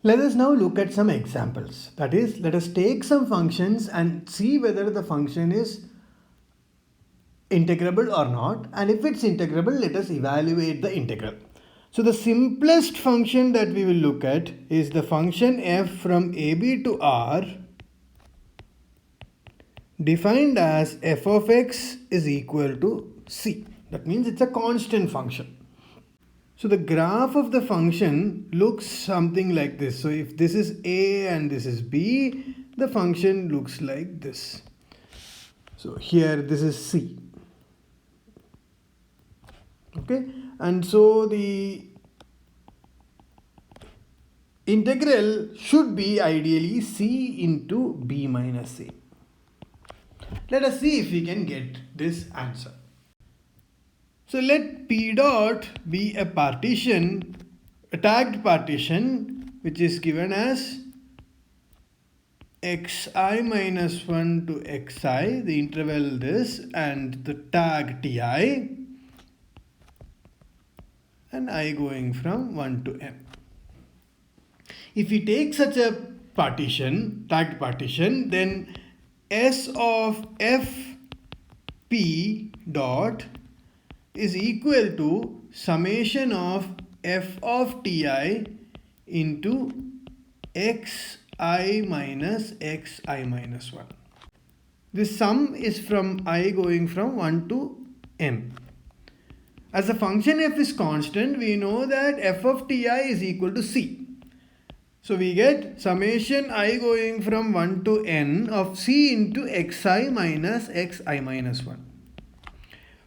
Let us now look at some examples. That is, let us take some functions and see whether the function is integrable or not, and if it's integrable, let us evaluate the integral. So the simplest function that we will look at is the function f from ab to r, defined as f of x is equal to c. That means it's a constant function. So the graph of the function looks something like this. So if this is a and this is b, the function looks like this. So here this is c. Okay, and so the integral should be ideally c into b minus a. Let us see if we can get this answer. So let P dot be a partition, a tagged partition, which is given as xi minus 1 to xi, the interval this, and the tag ti, and I going from 1 to m. If we take such a partition, tagged partition, then S of f p dot is equal to summation of f of ti into xi minus xi minus 1. This sum is from I going from 1 to m. As the function f is constant, we know that f of ti is equal to c. So we get summation I going from 1 to n of c into xi minus xi minus 1,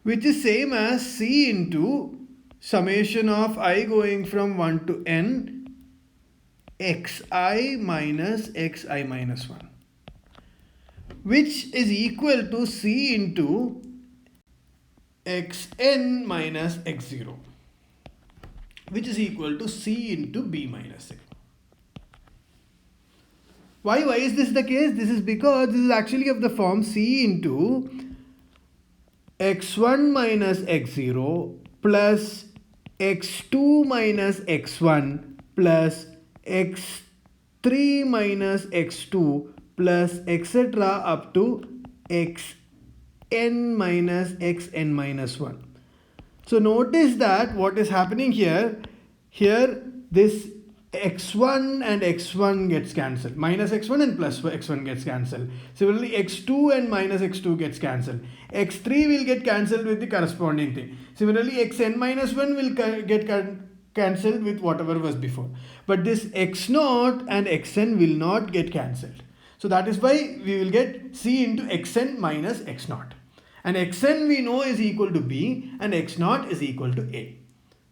which is same as c into summation of I going from 1 to n xi minus xi minus 1, which is equal to c into xn minus x0, which is equal to c into b minus a. Why is this the case? This is because this is actually of the form c into x1 minus x0 plus x2 minus x1 plus x3 minus x2 plus etc. up to xn minus xn minus 1. So notice that what is happening here this x1 and x1 gets cancelled, minus x1 and plus x1 gets cancelled. Similarly, x2 and minus x2 gets cancelled. x3 will get cancelled with the corresponding thing. Similarly, xn minus 1 will get cancelled with whatever was before. But this x0 and xn will not get cancelled. So that is why we will get c into xn minus x0. And xn we know is equal to b and x0 is equal to a.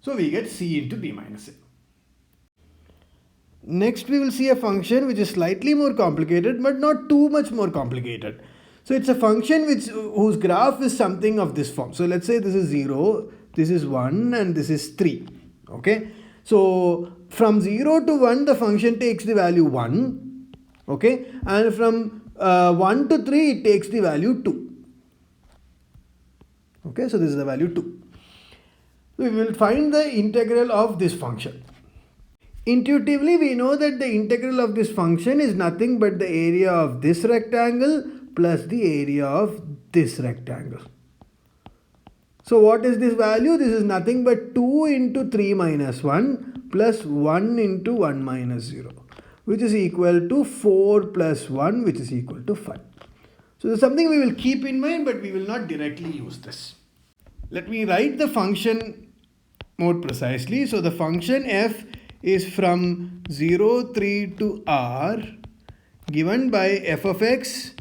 So we get c into b minus a. Next we will see a function which is slightly more complicated but not too much more complicated. So it's a function whose graph is something of this form. So let's say this is 0, this is 1 and this is 3. Okay. So from 0 to 1 the function takes the value 1. Okay. And from 1 to 3 it takes the value 2. Okay. So this is the value 2. We will find the integral of this function. Intuitively, we know that the integral of this function is nothing but the area of this rectangle plus the area of this rectangle. So what is this value? This is nothing but 2 into 3 minus 1 plus 1 into 1 minus 0, which is equal to 4 plus 1, which is equal to 5. So this is something we will keep in mind, but we will not directly use this. Let me write the function more precisely. So the function f is from 0, 3 to r, given by f of x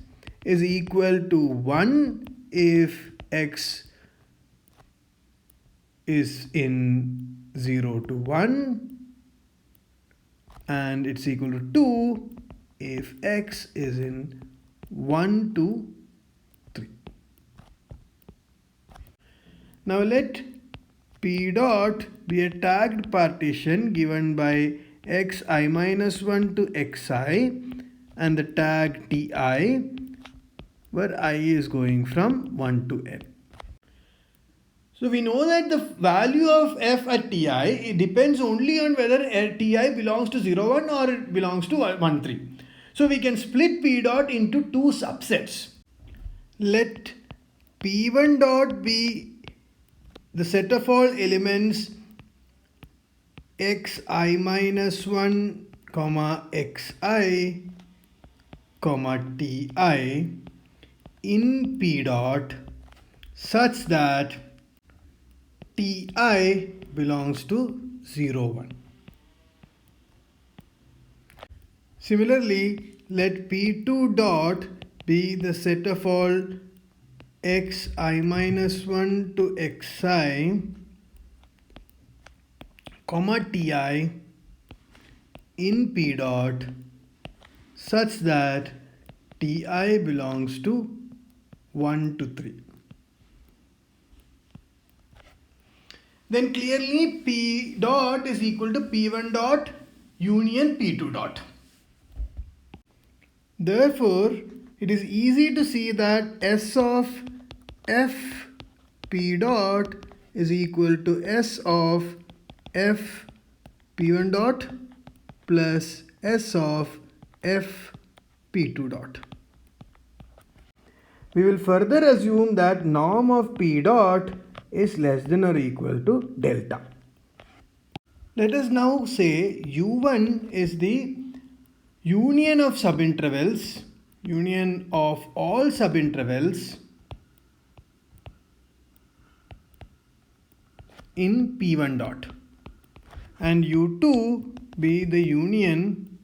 is equal to 1 if x is in 0 to 1 and it's equal to 2 if x is in 1 to 3. Now let P dot be a tagged partition given by xi minus 1 to xi and the tag ti where I is going from 1 to n. So we know that the value of f at ti, it depends only on whether ti belongs to 0, 1 or it belongs to 1, 3. So we can split p dot into two subsets. Let p1 dot be the set of all elements xi minus 1 comma xi comma ti in p dot such that ti belongs to 0, 1. Similarly, let p2 dot be the set of all xi minus 1 to xi comma ti in p dot such that ti belongs to 1 to 3. Then clearly p dot is equal to p1 dot union p2 dot. Therefore, it is easy to see that S of f p dot is equal to S of f p1 dot plus S of f p2 dot. We will further assume that norm of p dot is less than or equal to delta. Let us now say u1 is the union of subintervals, union of all subintervals in p1 dot, and u2 be the union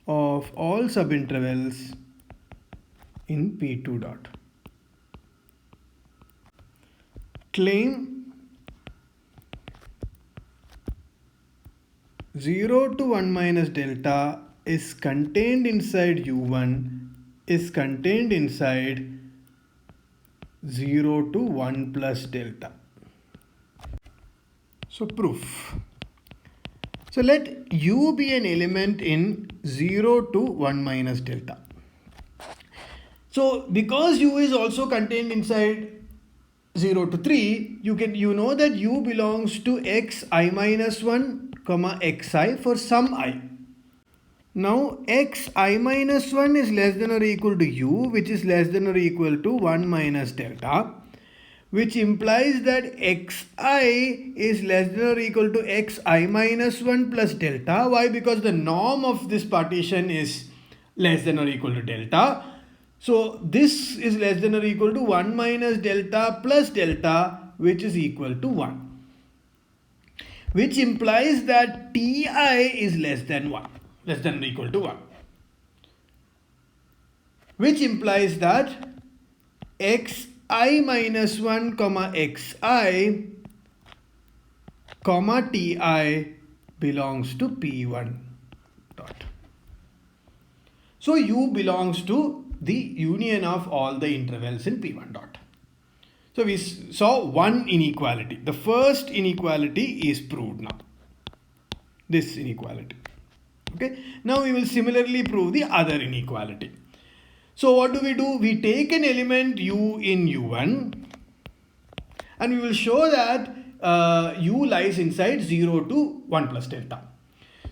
of all subintervals in p2 dot. Claim 0 to 1 minus delta is contained inside u1 is contained inside 0 to 1 plus delta. So proof. So let u be an element in 0 to 1 minus delta. So because u is also contained inside 0 to 3, you know that u belongs to xi minus 1 comma xi for some I. Now xi minus 1 is less than or equal to u, which is less than or equal to 1 minus delta, which implies that xi is less than or equal to xi minus 1 plus delta. Why? Because the norm of this partition is less than or equal to delta. So this is less than or equal to 1 minus delta plus delta, which is equal to 1. Which implies that ti is less than 1, less than or equal to 1. Which implies that xi minus 1 comma xi comma ti belongs to p1 dot. So u belongs to the union of all the intervals in p1 dot. So we saw one inequality. The first inequality is proved now. This inequality. Okay. Now we will similarly prove the other inequality. So what do? We take an element u in u1 and we will show that u lies inside 0 to 1 plus delta.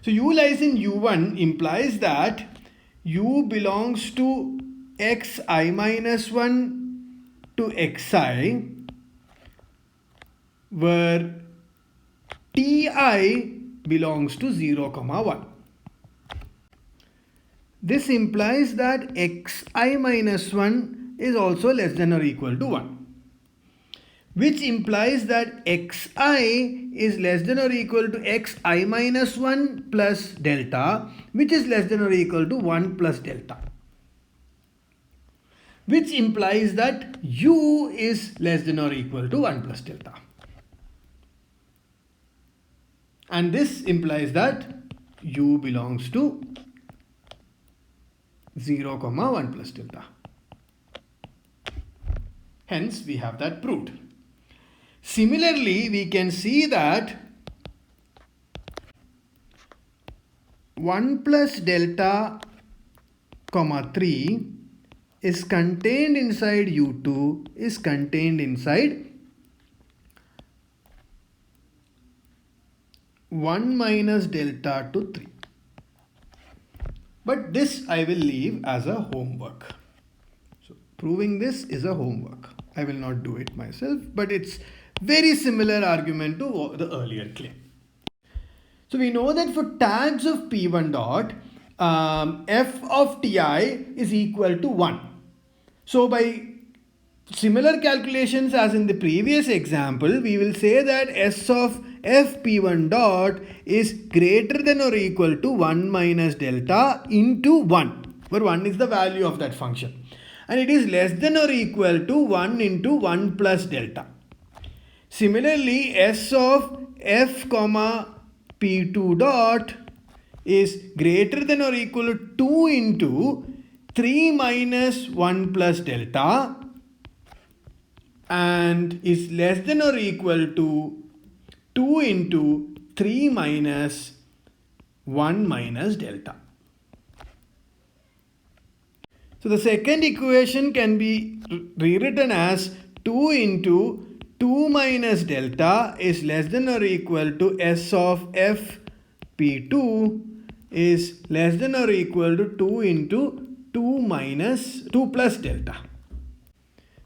So u lies in u1 implies that u belongs to xi minus 1 to xi, where ti belongs to 0 comma 1. This implies that xi minus 1 is also less than or equal to 1, which implies that xi is less than or equal to xi minus 1 plus delta, which is less than or equal to 1 plus delta, which implies that u is less than or equal to 1 plus delta. And this implies that u belongs to 0 comma 1 plus delta. Hence we have that proved. Similarly, we can see that 1 plus delta comma 3 is contained inside u2 is contained inside 1 minus delta to 3. But this I will leave as a homework. So proving this is a homework. I will not do it myself, but it's very similar argument to the earlier claim. So we know that for tags of P1 dot, f of Ti is equal to 1. So by similar calculations as in the previous example, we will say that S of fp1 dot is greater than or equal to 1 minus delta into 1, where 1 is the value of that function. And it is less than or equal to 1 into 1 plus delta. Similarly, S of f comma p2 dot is greater than or equal to 2 into 3 minus 1 plus delta and is less than or equal to 2 into 3 minus 1 minus delta. So the second equation can be rewritten as 2 into 2 minus delta is less than or equal to S of f p2 is less than or equal to 2 into 2 plus delta.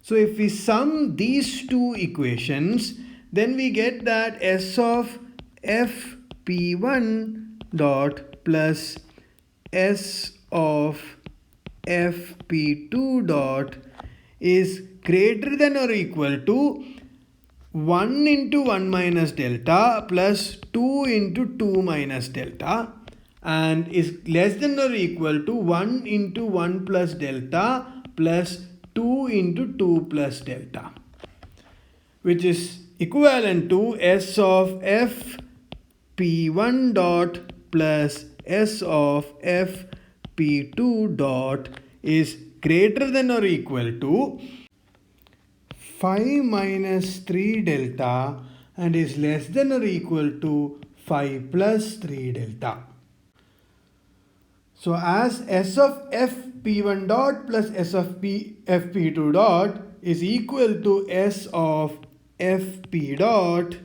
So if we sum these two equations, then we get that S of fp1 dot plus S of fp2 dot is greater than or equal to 1 into 1 minus delta plus 2 into 2 minus delta and is less than or equal to 1 into 1 plus delta plus 2 into 2 plus delta, which is equivalent to S of fp1 dot plus S of fp2 dot is greater than or equal to 5 minus 3 delta and is less than or equal to 5 plus 3 delta. So as S of fp1 dot plus S of fp2 dot is equal to S of fp dot,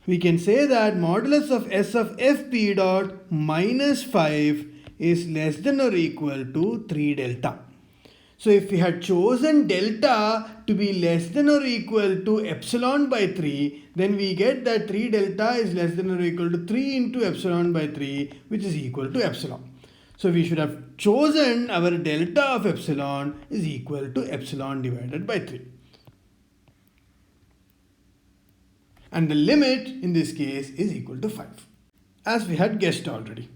we can say that modulus of S of fp dot minus 5 is less than or equal to 3 delta. So if we had chosen delta to be less than or equal to epsilon by 3, then we get that 3 delta is less than or equal to 3 into epsilon by 3, which is equal to epsilon. So we should have chosen our delta of epsilon is equal to epsilon divided by 3. And the limit in this case is equal to 5, as we had guessed already.